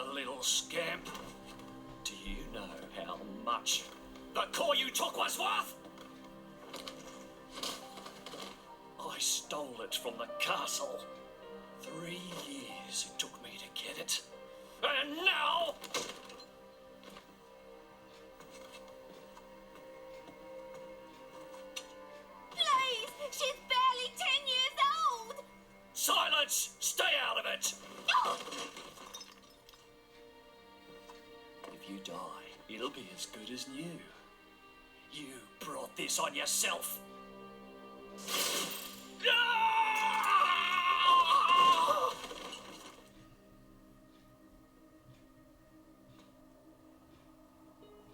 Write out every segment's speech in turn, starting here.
you little scamp. Do you know how much the core you took was worth? I stole it from the castle. 3 years it took me to get it. And now... Please! She's barely 10 years old! Silence! Stay out of it! If you die, it'll be as good as new. You brought this on yourself.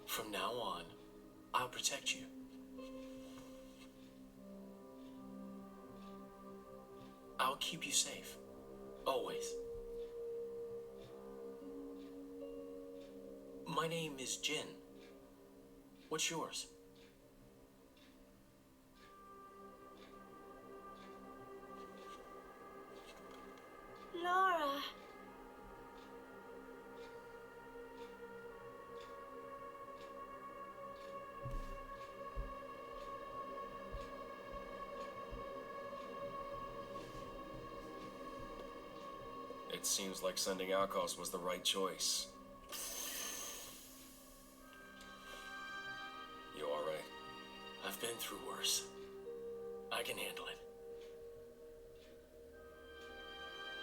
From now on, I'll protect you. I'll keep you safe. Always. My name is Jin. What's yours? Laura. It seems like sending Alcos was the right choice. You alright? I've been through worse. I can handle it.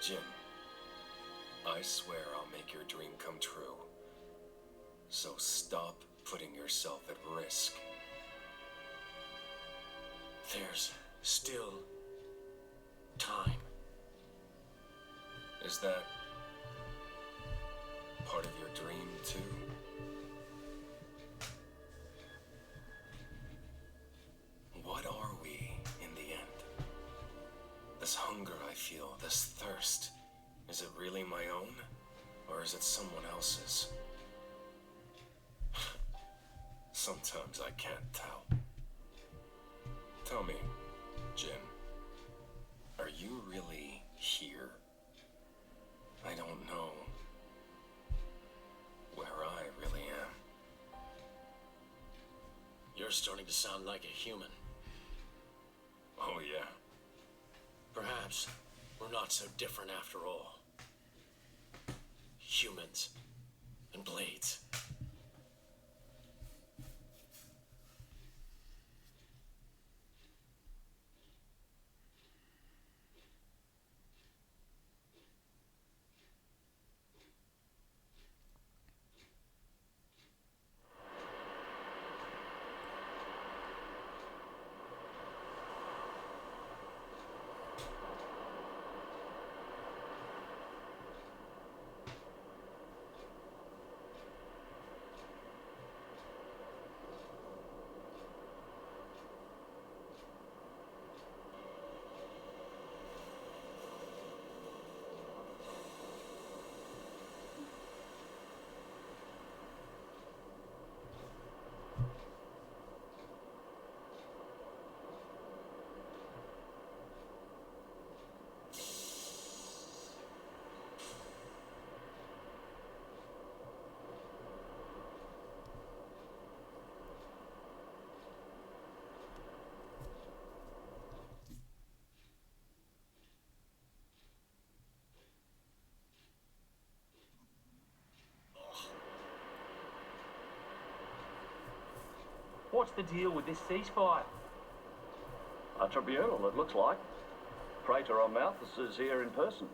Jin, I swear I'll make your dream come true. So stop putting yourself at risk. There's still time. Is that part of your dream, too? What are we, in the end? This hunger I feel, this thirst, is it really my own? Or is it someone else's? Sometimes I can't tell. Tell me, Jin, are you really here? I don't know where I really am. You're starting to sound like a human. Oh, yeah. Perhaps we're not so different after all. Humans and blades. What's the deal with this ceasefire? A tribunal, it looks like. Praetor on Malthus is here in person.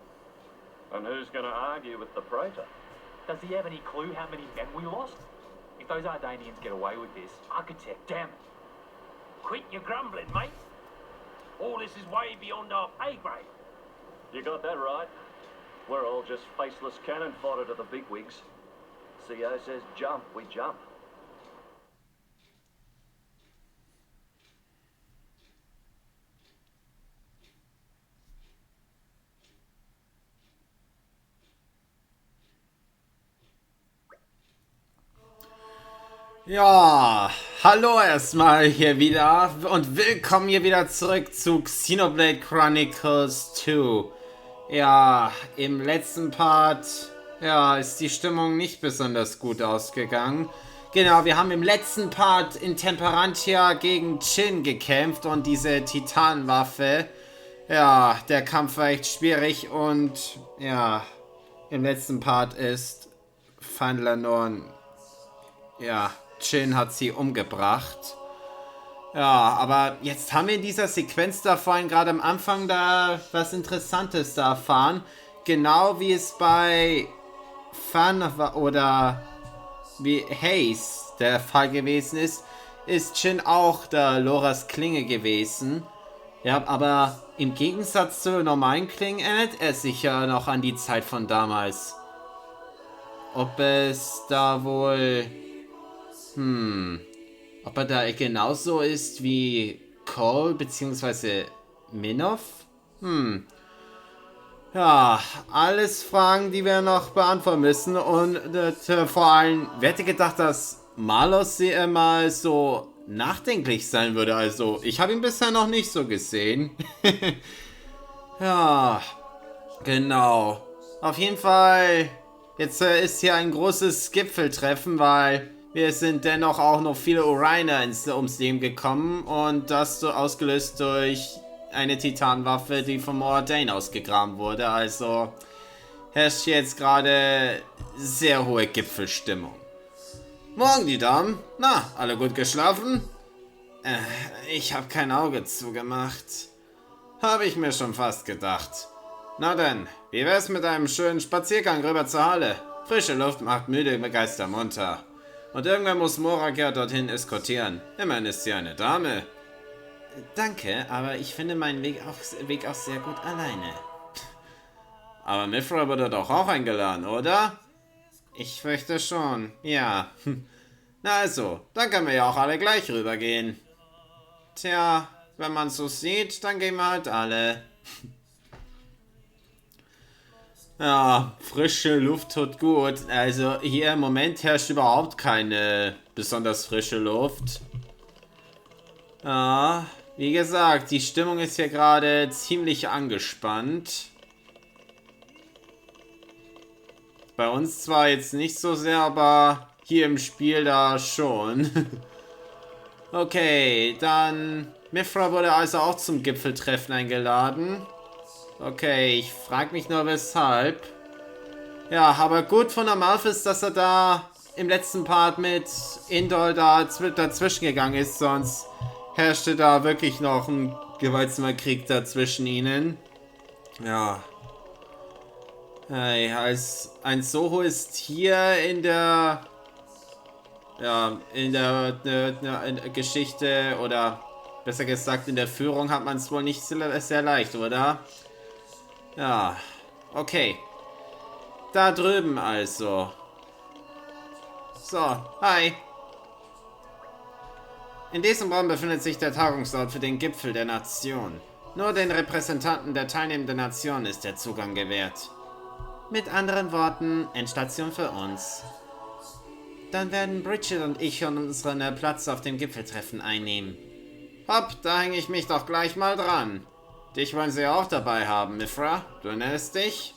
And who's going to argue with the Praetor? Does he have any clue how many men we lost? If those Ardainians get away with this, architect, damn it. Quit your grumbling, mate. All this is way beyond our pay grade. You got that right. We're all just faceless cannon fodder to the bigwigs. CO says jump, we jump. Ja, hallo erstmal hier wieder und willkommen hier wieder zurück zu Xenoblade Chronicles 2. Ja, im letzten Part ja, ist die Stimmung nicht besonders gut ausgegangen. Genau, wir haben im letzten Part in Temperantia gegen Jin gekämpft und diese Titanwaffe. Ja, der Kampf war echt schwierig und ja, im letzten Part ist Fanlanon, ja, Jin hat sie umgebracht. Ja, aber jetzt haben wir in dieser Sequenz da vorhin gerade am Anfang da was Interessantes da erfahren. Genau wie es bei Fan oder wie Haze der Fall gewesen ist Jin auch da Loras Klinge gewesen. Ja, aber im Gegensatz zu normalen Klingen erinnert er sich ja noch an die Zeit von damals. Ob es da wohl... Ob er da genauso ist wie Cole bzw. Minov? Ja, alles Fragen, die wir noch beantworten müssen. Und vor allem, wer hätte gedacht, dass Malos mal so nachdenklich sein würde? Also, ich habe ihn bisher noch nicht so gesehen. Ja, genau. Auf jeden Fall, jetzt ist hier ein großes Gipfeltreffen, weil wir sind dennoch auch noch viele Uraya ums Leben gekommen. Und das so ausgelöst durch eine Titanwaffe, die vom Ardain ausgegraben wurde. Also herrscht jetzt gerade sehr hohe Gipfelstimmung. Morgen, die Damen. Na, alle gut geschlafen? Ich habe kein Auge zugemacht. Habe ich mir schon fast gedacht. Na denn, wie wär's mit einem schönen Spaziergang rüber zur Halle? Frische Luft macht müde Geister munter. Und irgendwann muss Morak ja dorthin eskortieren. Immerhin ist sie eine Dame. Danke, aber ich finde meinen Weg auch sehr gut alleine. Aber Mithra wurde doch auch eingeladen, oder? Ich fürchte schon, ja. Na also, dann können wir ja auch alle gleich rübergehen. Tja, wenn man so sieht, dann gehen wir halt alle. Ja, frische Luft tut gut. Also hier im Moment herrscht überhaupt keine besonders frische Luft. Ja, wie gesagt, die Stimmung ist hier gerade ziemlich angespannt. Bei uns zwar jetzt nicht so sehr, aber hier im Spiel da schon. Okay, dann... Mithra wurde also auch zum Gipfeltreffen eingeladen. Okay, ich frage mich nur weshalb. Ja, aber gut von Amalphus, dass er da im letzten Part mit Indol da dazwischen gegangen ist, sonst herrschte da wirklich noch ein gewaltsamer Krieg dazwischen ihnen. Ja. Hey, als ein Soho ist hier in der... Ja, in der Geschichte oder besser gesagt in der Führung hat man es wohl nicht sehr leicht, oder? Ja, okay. Da drüben also. So, hi. In diesem Raum befindet sich der Tagungsort für den Gipfel der Nation. Nur den Repräsentanten der teilnehmenden Nation ist der Zugang gewährt. Mit anderen Worten, Endstation für uns. Dann werden Bridget und ich unseren Platz auf dem Gipfeltreffen einnehmen. Hopp, da hänge ich mich doch gleich mal dran. Dich wollen sie ja auch dabei haben, Mithra. Du erinnerst dich?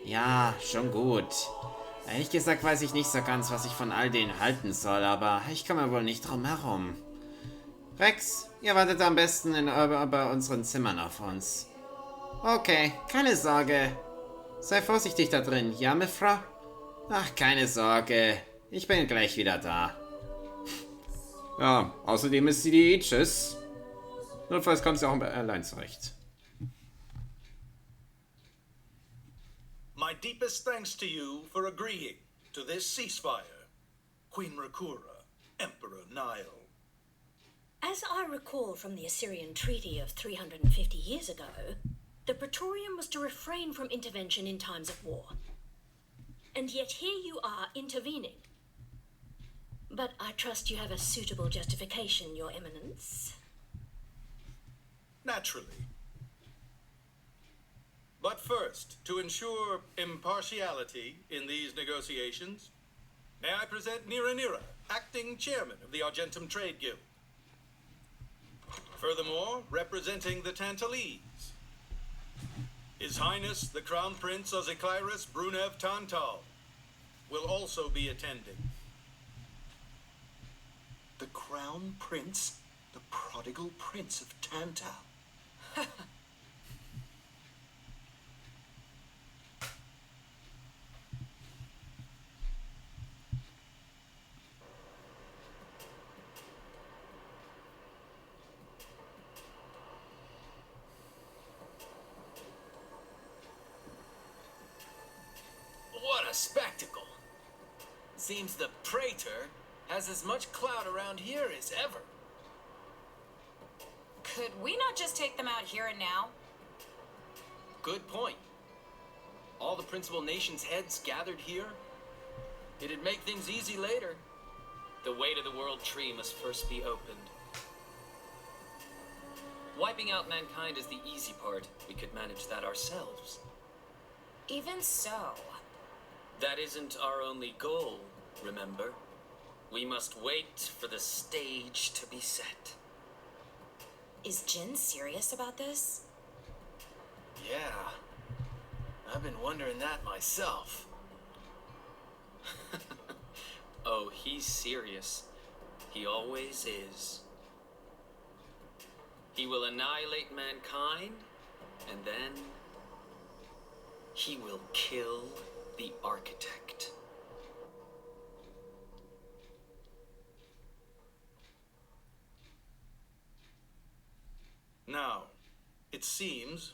Ja, schon gut. Ehrlich gesagt weiß ich nicht so ganz, was ich von all denen halten soll, aber ich komme wohl nicht drum herum. Rex, ihr wartet am besten bei unseren Zimmern auf uns. Okay, keine Sorge. Sei vorsichtig da drin, ja, Mithra? Ach, keine Sorge. Ich bin gleich wieder da. Ja, außerdem ist sie die Aegis. Notfalls kommt sie auch allein zurecht. My deepest thanks to you for agreeing to this ceasefire, Queen Rakura, Emperor Nintael. As I recall from the Assyrian treaty of 350 years ago, the Praetorium was to refrain from intervention in times of war. And yet here you are intervening. But I trust you have a suitable justification, Your Eminence. Naturally. But first, to ensure impartiality in these negotiations, may I present Nira, acting chairman of the Argentum Trade Guild. Furthermore, representing the Tantalese, His Highness, the Crown Prince Ozekairis Brunev Tantal, will also be attending. The Crown Prince? The prodigal Prince of Tantal? What a spectacle! Seems the Praetor has as much clout around here as ever. Could we not just take them out here and now? Good point. All the principal nations' heads gathered here? It'd make things easy later. The way to the world tree must first be opened. Wiping out mankind is the easy part. We could manage that ourselves. Even so. That isn't our only goal, remember? We must wait for the stage to be set. Is Jin serious about this? Yeah. I've been wondering that myself. Oh, he's serious. He always is. He will annihilate mankind, and then he will kill the architect. Now, it seems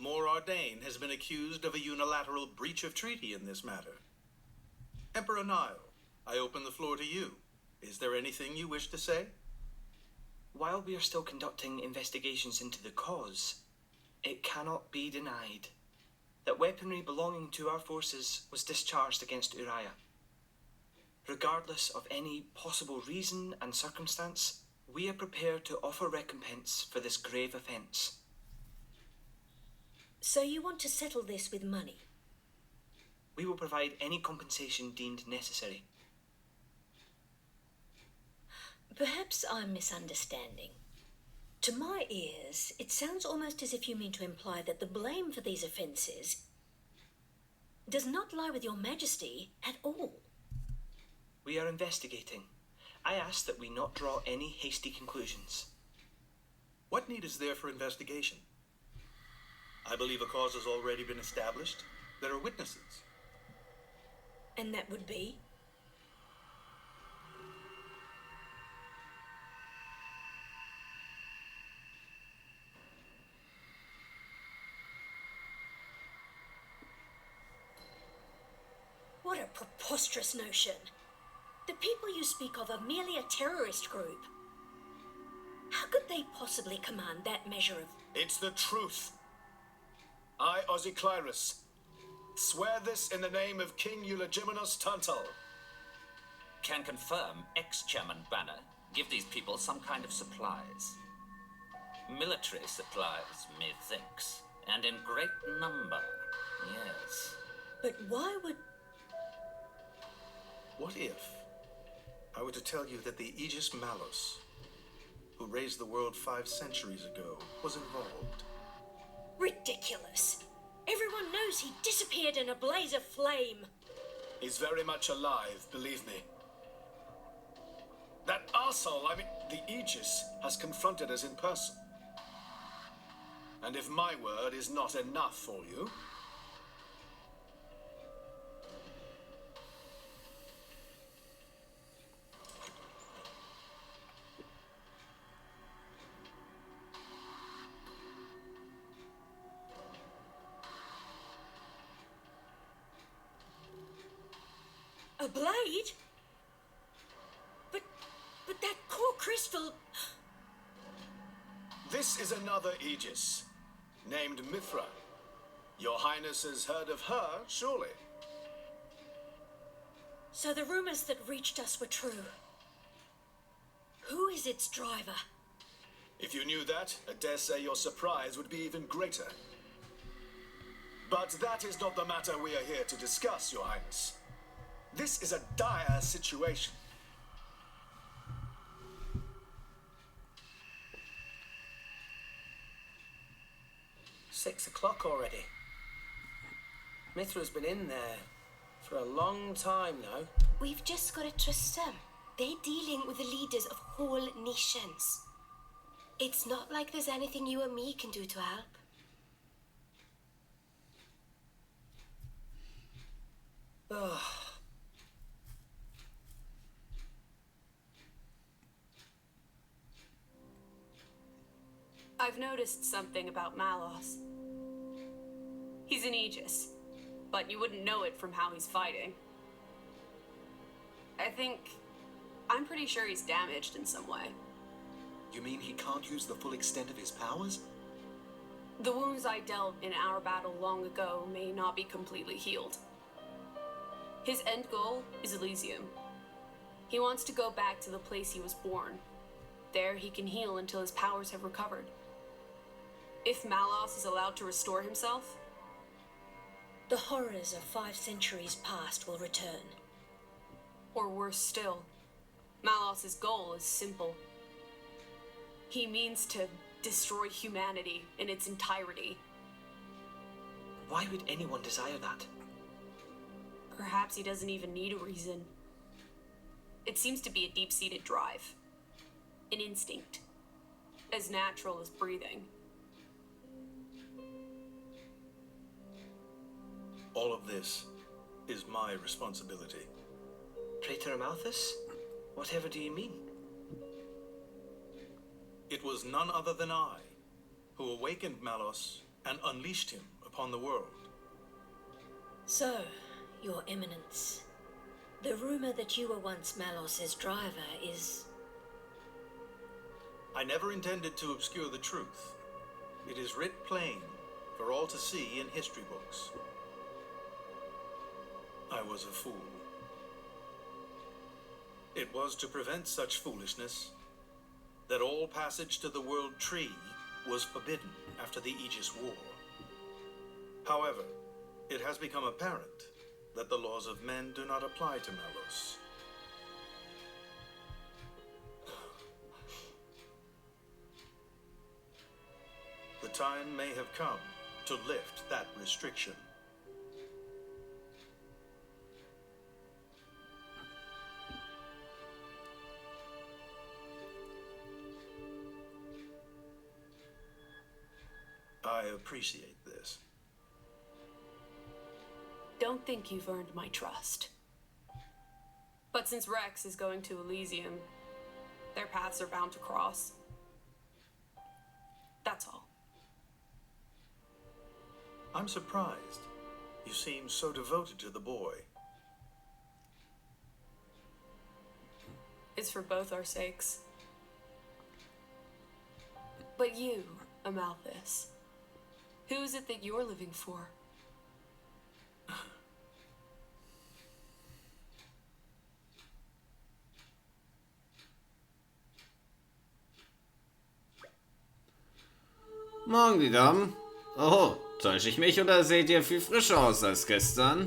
More Ardain has been accused of a unilateral breach of treaty in this matter. Emperor Nile, I open the floor to you. Is there anything you wish to say? While we are still conducting investigations into the cause, it cannot be denied that weaponry belonging to our forces was discharged against Uraya. Regardless of any possible reason and circumstance, we are prepared to offer recompense for this grave offence. So you want to settle this with money? We will provide any compensation deemed necessary. Perhaps I'm misunderstanding. To my ears, it sounds almost as if you mean to imply that the blame for these offences does not lie with your Majesty at all. We are investigating. I ask that we not draw any hasty conclusions. What need is there for investigation? I believe a cause has already been established. There are witnesses. And that would be? What a preposterous notion. The people you speak of are merely a terrorist group. How could they possibly command that measure of... It's the truth. I, Ozekairis, swear this in the name of King Eulogimenos Tantal. Can confirm ex-Chairman Banner give these people some kind of supplies. Military supplies, methinks, and in great number, yes. But why would... What if I were to tell you that the Aegis Malus, who raised the world 5 centuries ago, was involved? Ridiculous. Everyone knows he disappeared in a blaze of flame. He's very much alive, believe me. That arsehole, the Aegis, has confronted us in person. And if my word is not enough for you... A blade? But that core crystal... This is another Aegis, named Mithra. Your Highness has heard of her, surely? So the rumors that reached us were true. Who is its driver? If you knew that, I dare say your surprise would be even greater. But that is not the matter we are here to discuss, Your Highness. This is a dire situation. 6 o'clock already. Mithra's been in there for a long time now. We've just got to trust them. They're dealing with the leaders of whole nations. It's not like there's anything you or me can do to help. Ugh. I've noticed something about Malos. He's an Aegis, but you wouldn't know it from how he's fighting. I'm pretty sure he's damaged in some way. You mean he can't use the full extent of his powers? The wounds I dealt in our battle long ago may not be completely healed. His end goal is Elysium. He wants to go back to the place he was born. There he can heal until his powers have recovered. If Malos is allowed to restore himself, the horrors of 5 centuries past will return. Or worse still, Malos' goal is simple. He means to destroy humanity in its entirety. Why would anyone desire that? Perhaps he doesn't even need a reason. It seems to be a deep-seated drive. An instinct. As natural as breathing. All of this is my responsibility. Praetor Amalthus? Whatever do you mean? It was none other than I who awakened Malos and unleashed him upon the world. So, Your Eminence, the rumor that you were once Malos' driver is... I never intended to obscure the truth. It is writ plain for all to see in history books. I was a fool. It was to prevent such foolishness that all passage to the World Tree was forbidden after the Aegis War. However, it has become apparent that the laws of men do not apply to Malos. The time may have come to lift that restriction. I appreciate this. Don't think you've earned my trust. But since Rex is going to Elysium, their paths are bound to cross. That's all. I'm surprised. You seem so devoted to the boy. It's for both our sakes. But you, Amalthus, who is it that you're living for? Morgen, die Damen. Oh, täusche ich mich oder seht ihr viel frischer aus als gestern?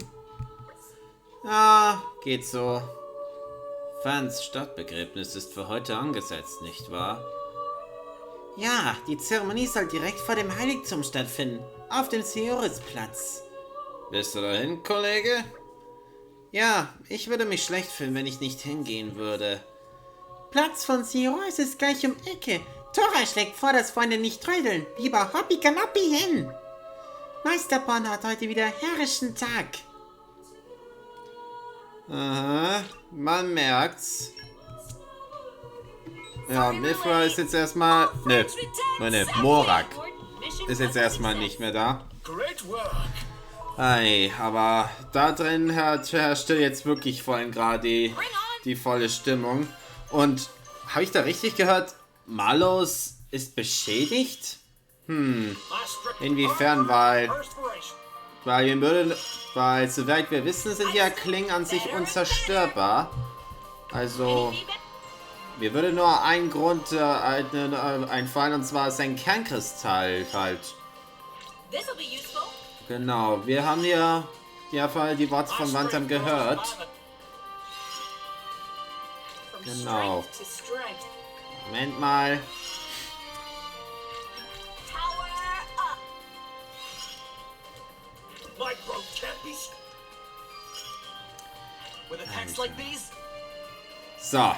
Ja, geht so. Fans Stadtbegräbnis ist für heute angesetzt, nicht wahr? Ja, die Zeremonie soll direkt vor dem Heiligtum stattfinden, auf dem Seorisplatz. Bist du dahin, Kollege? Ja, ich würde mich schlecht fühlen, wenn ich nicht hingehen würde. Platz von Seoris ist gleich um Ecke. Tora schlägt vor, dass Freunde nicht trödeln. Lieber Hoppi Kanoppi hin. Meister Bon hat heute wieder herrischen Tag. Aha, man merkt's. Ja, Mithra ist jetzt erstmal... Ne, Morak ist jetzt erstmal nicht mehr da. Ei, aber da drin herrschte jetzt wirklich vor allem gerade die volle Stimmung. Und habe ich da richtig gehört, Malos ist beschädigt? Inwiefern, weil soweit wir wissen, sind ja Klingen an sich unzerstörbar. Also, mir würde nur ein Grund einfallen, und zwar sein Kernkristall halt. Genau, wir haben hier die Worte von Wantam gehört. Genau. Moment mal. with attacks like these? So,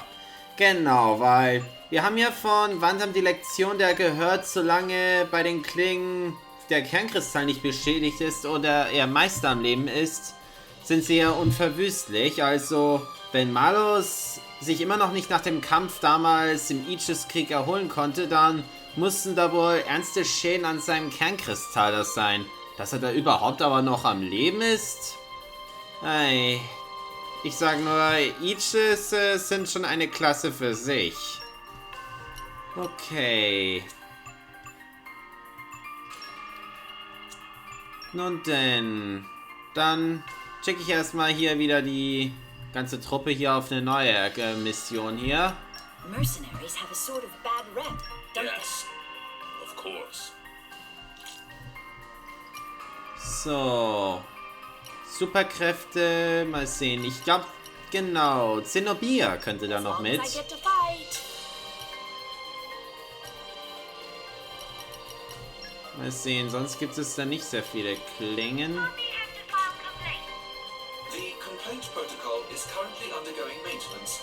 genau, weil wir haben ja von Wantam die Lektion der gehört, solange bei den Klingen der Kernkristall nicht beschädigt ist oder er Meister am Leben ist, sind sie ja unverwüstlich. Also, wenn Malus sich immer noch nicht nach dem Kampf damals im Aegis-Krieg erholen konnte, dann mussten da wohl ernste Schäden an seinem Kernkristall das sein. Dass er da überhaupt aber noch am Leben ist? Ei. Ich sag nur, Aegis sind schon eine Klasse für sich. Okay. Nun denn. Dann checke ich erstmal hier wieder die ganze Truppe hier auf eine neue Mission hier. Mercenaries have a sort of bad rep, don't Yes, of course. So. Superkräfte, mal sehen. Ich glaube, genau, Xenoblade könnte da noch mit. Mal sehen, sonst gibt es da nicht sehr viele Klingen. The complaint protocol is currently undergoing maintenance.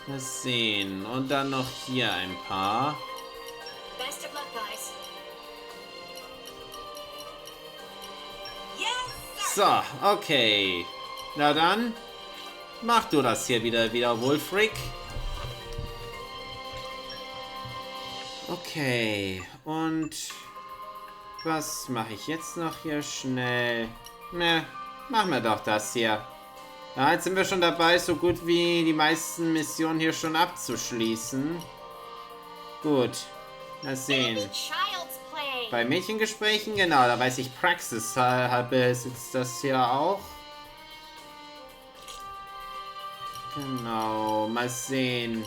Mal sehen. Und dann noch hier ein paar. Best of luck, guys. So, okay. Na dann, mach du das hier wieder Wolfric. Okay, und was mache ich jetzt noch hier schnell? Ne, machen wir doch das hier. Ja, jetzt sind wir schon dabei, so gut wie die meisten Missionen hier schon abzuschließen. Gut, mal sehen. Bei Mädchengesprächen, genau, da weiß ich Praxis besitzt das hier auch. Genau, mal sehen.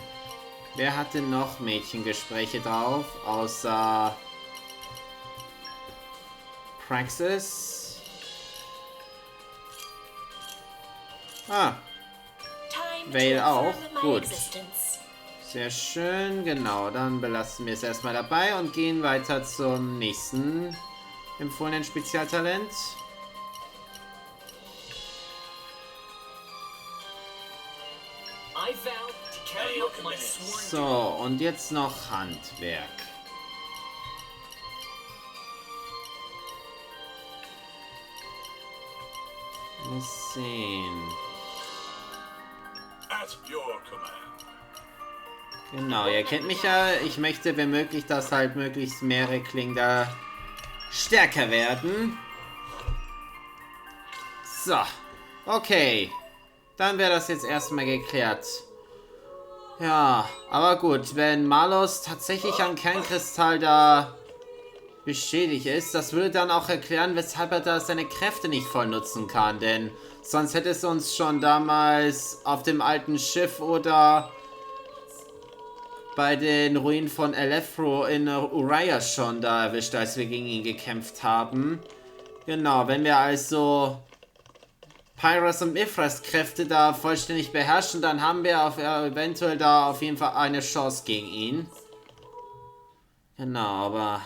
Wer hatte noch Mädchengespräche drauf, außer Praxis? Ah, Vale auch, gut. Sehr schön, genau. Dann belassen wir es erstmal dabei und gehen weiter zum nächsten empfohlenen Spezialtalent. So, und jetzt noch Handwerk. Mal sehen. At your command. Genau, ihr kennt mich ja. Ich möchte, wenn möglich, dass halt möglichst mehrere Klingen da stärker werden. So, okay. Dann wäre das jetzt erstmal geklärt. Ja, aber gut, wenn Malus tatsächlich an Kernkristall da beschädigt ist, das würde dann auch erklären, weshalb er da seine Kräfte nicht voll nutzen kann. Denn sonst hätte es uns schon damals auf dem alten Schiff oder bei den Ruinen von Elefro in Uraya schon da erwischt, als wir gegen ihn gekämpft haben. Genau, wenn wir also Pyros und Mithras Kräfte da vollständig beherrschen, dann haben wir eventuell da auf jeden Fall eine Chance gegen ihn. Genau, aber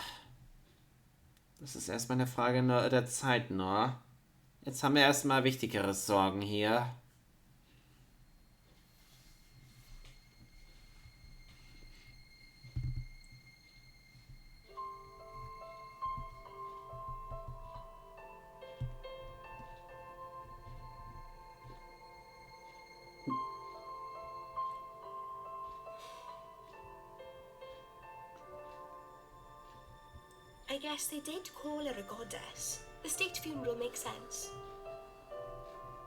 das ist erstmal eine Frage nur der Zeit nur. Jetzt haben wir erstmal wichtigere Sorgen hier. I guess they did call her a goddess. The state funeral makes sense.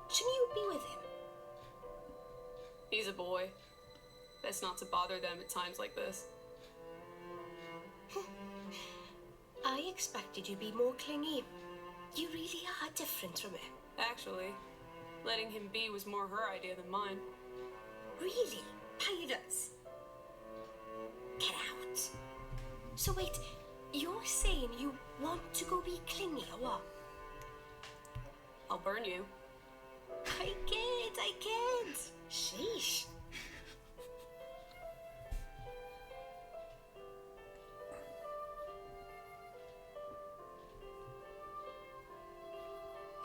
Shouldn't you be with him? He's a boy. Best not to bother them at times like this. I expected you'd be more clingy. You really are different from her. Actually, letting him be was more her idea than mine. Really? Pirates? Get out. So wait, you're saying you want to go be clingy or what? I'll burn you. I can't. Sheesh.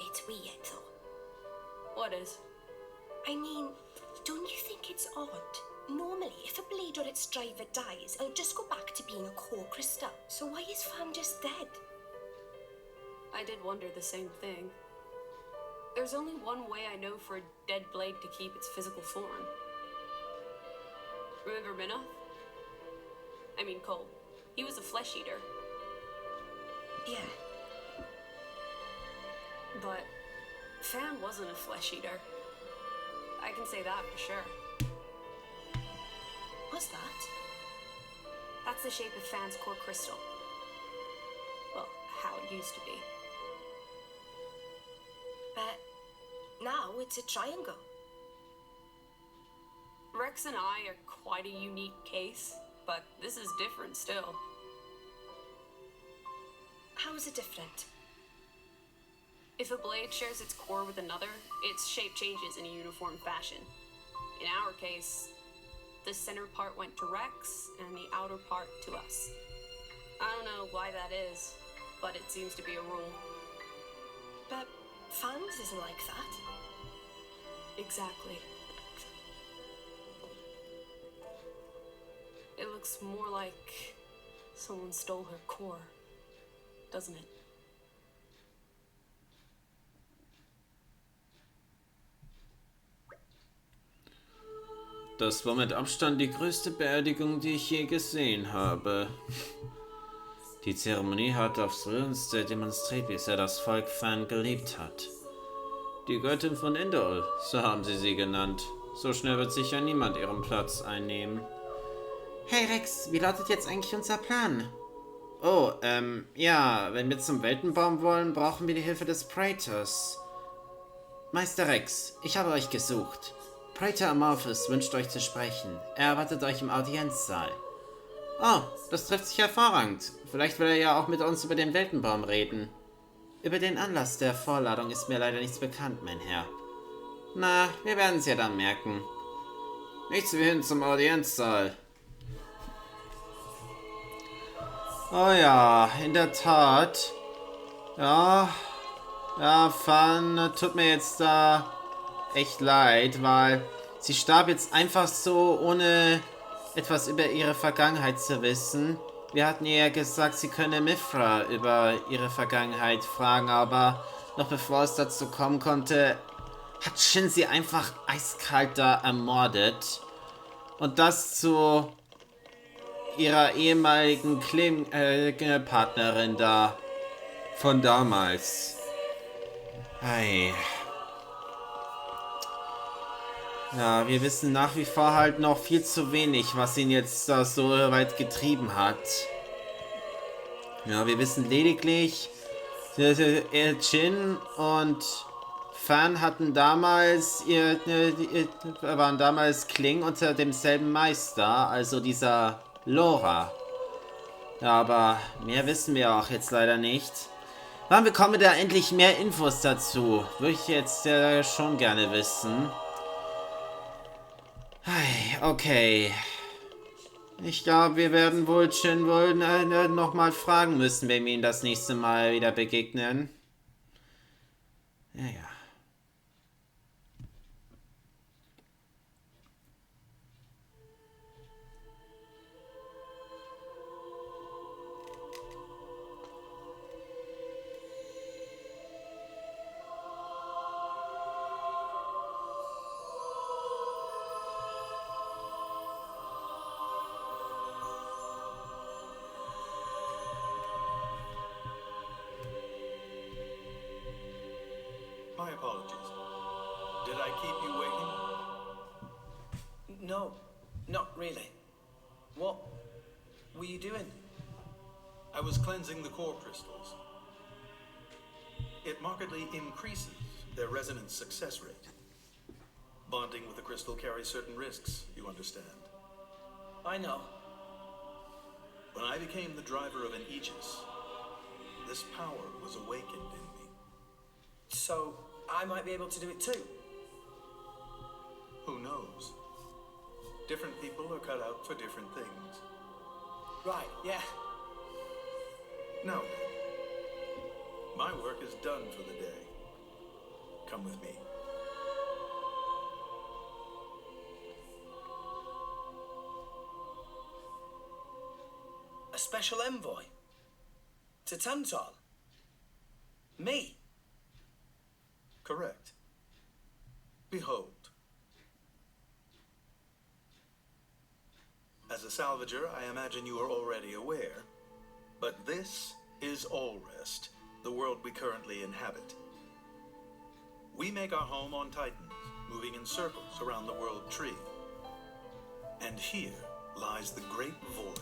It's weird though. What is? I mean, don't you think it's odd? Normally, if a blade or its driver dies, it'll just go back to being a core crystal. So why is Fan just dead? I did wonder the same thing. There's only one way I know for a dead blade to keep its physical form. Remember Minnow? I mean Cole. He was a flesh eater. Yeah. But Fan wasn't a flesh eater. I can say that for sure. What's that? That's the shape of Fan's core crystal. Well, how it used to be. But now it's a triangle. Rex and I are quite a unique case, but this is different still. How is it different? If a blade shares its core with another, its shape changes in a uniform fashion. In our case, the center part went to Rex and the outer part to us. I don't know why that is, but it seems to be a rule. But Fan's isn't like that. Exactly. It looks more like someone stole her core, doesn't it? Das war mit Abstand die größte Beerdigung, die ich je gesehen habe. Die Zeremonie hat aufs Rührendste demonstriert, wie sehr das Volk Fan geliebt hat. Die Göttin von Nintael, so haben sie genannt. So schnell wird sicher niemand ihren Platz einnehmen. Hey Rex, wie lautet jetzt eigentlich unser Plan? Oh, ja, wenn wir zum Weltenbaum wollen, brauchen wir die Hilfe des Praetors. Meister Rex, ich habe euch gesucht. Praetor Amorphous wünscht euch zu sprechen. Er erwartet euch im Audienzsaal. Oh, das trifft sich hervorragend. Vielleicht will er ja auch mit uns über den Weltenbaum reden. Über den Anlass der Vorladung ist mir leider nichts bekannt, mein Herr. Na, wir werden es ja dann merken. Nichts wie hin zum Audienzsaal. Oh ja, in der Tat. Ja, Fan tut mir jetzt da echt leid, weil sie starb jetzt einfach so, ohne etwas über ihre Vergangenheit zu wissen. Wir hatten ihr ja gesagt, sie könne Mithra über ihre Vergangenheit fragen, aber noch bevor es dazu kommen konnte, hat Shin sie einfach eiskalt da ermordet. Und das zu ihrer ehemaligen Partnerin da von damals. Hey. Ja, wir wissen nach wie vor halt noch viel zu wenig, was ihn jetzt da so weit getrieben hat. Ja, wir wissen lediglich, Jin und Fan hatten damals, waren damals Kling unter demselben Meister, also dieser Lora. Ja, aber mehr wissen wir auch jetzt leider nicht. Wann bekommen wir da endlich mehr Infos dazu? Würde ich jetzt schon gerne wissen. Okay. Ich glaube, wir werden wohl Jin nochmal fragen müssen, wenn wir ihn das nächste Mal wieder begegnen. Ja. My apologies. Did I keep you waiting? No, not really. What were you doing? I was cleansing the core crystals. It markedly increases their resonance success rate. Bonding with the crystal carries certain risks, you understand. I know. When I became the driver of an Aegis, this power was awakened in me. So, I might be able to do it too. Who knows? Different people are cut out for different things. Right, yeah. No. My work is done for the day. Come with me. special envoy? To Tantal? Me? Correct. Behold. As a salvager, I imagine you are already aware, but this is Allrest, the world we currently inhabit. We make our home on Titan, moving in circles around the world tree. And here lies the Great Void.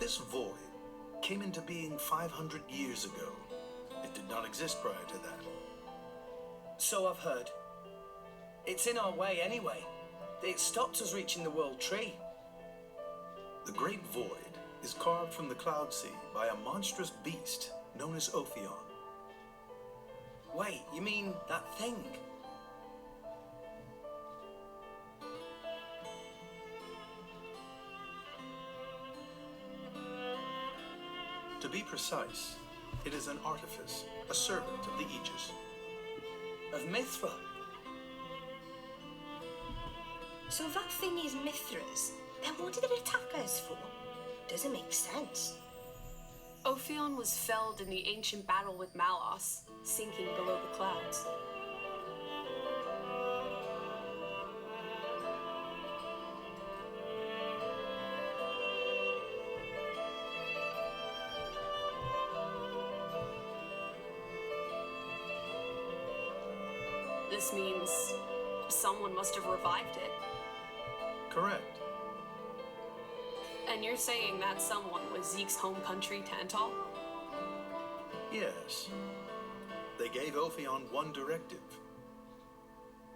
This void came into being 500 years ago. It did not exist prior to that. So I've heard. It's in our way anyway. It stopped us reaching the World Tree. The Great Void is carved from the Cloud Sea by a monstrous beast known as Ophion. Wait, you mean that thing? To be precise, it is an artifice, a servant of the Aegis. Of Mithra? So if that thing is Mithra's, then what did it attack us for? Doesn't make sense. Ophion was felled in the ancient battle with Malos, sinking below the clouds. This means someone must have revived it. Correct. And you're saying that someone was Zeke's home country, Tantal? Yes. They gave Ophion one directive: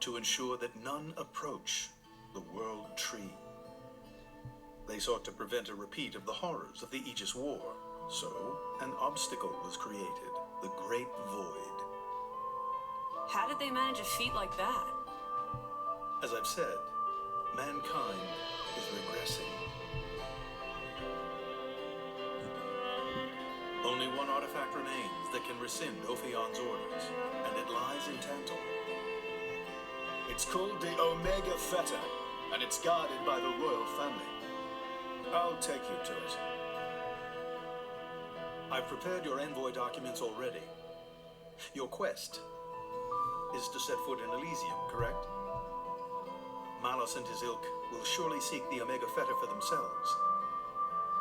to ensure that none approach the World Tree. They sought to prevent a repeat of the horrors of the Aegis War, so an obstacle was created, the Great Void. How did they manage a feat like that? As I've said, mankind is regressing. Only one artifact remains that can rescind Ophion's orders, and it lies in Tantal. It's called the Omega Feta, and it's guarded by the royal family. I'll take you to it. I've prepared your envoy documents already. Your quest is to set foot in Elysium, correct? Malos and his ilk will surely seek the Omega Feta for themselves.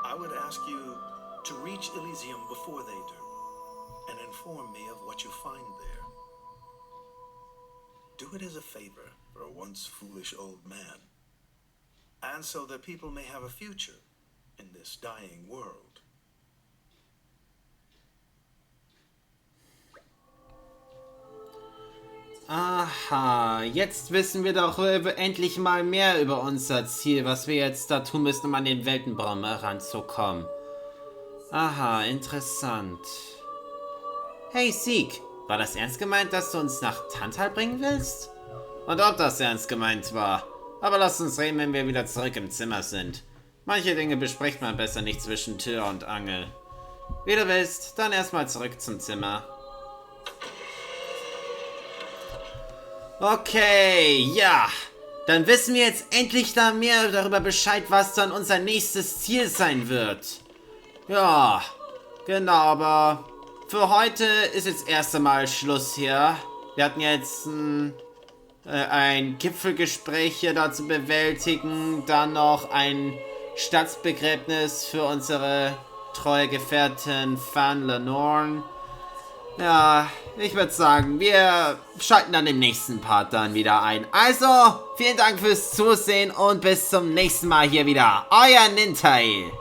I would ask you to reach Elysium before they do, and inform me of what you find there. Do it as a favor for a once foolish old man, and so that people may have a future in this dying world. Aha, jetzt wissen wir doch endlich mal mehr über unser Ziel, was wir jetzt da tun müssen, um an den Weltenbaum heranzukommen. Aha, interessant. Hey Zeke, war das ernst gemeint, dass du uns nach Tantal bringen willst? Und ob das ernst gemeint war. Aber lass uns reden, wenn wir wieder zurück im Zimmer sind. Manche Dinge bespricht man besser nicht zwischen Tür und Angel. Wie du willst, dann erstmal zurück zum Zimmer. Okay, ja. Dann wissen wir jetzt endlich da mehr darüber Bescheid, was dann unser nächstes Ziel sein wird. Ja, genau, aber für heute ist jetzt erst einmal Schluss hier. Wir hatten jetzt ein Gipfelgespräch hier da zu bewältigen, dann noch ein Staatsbegräbnis für unsere treue Gefährtin Fan Lenorn. Ja, ich würde sagen, wir schalten dann im nächsten Part dann wieder ein. Also, vielen Dank fürs Zusehen und bis zum nächsten Mal hier wieder. Euer Nintael.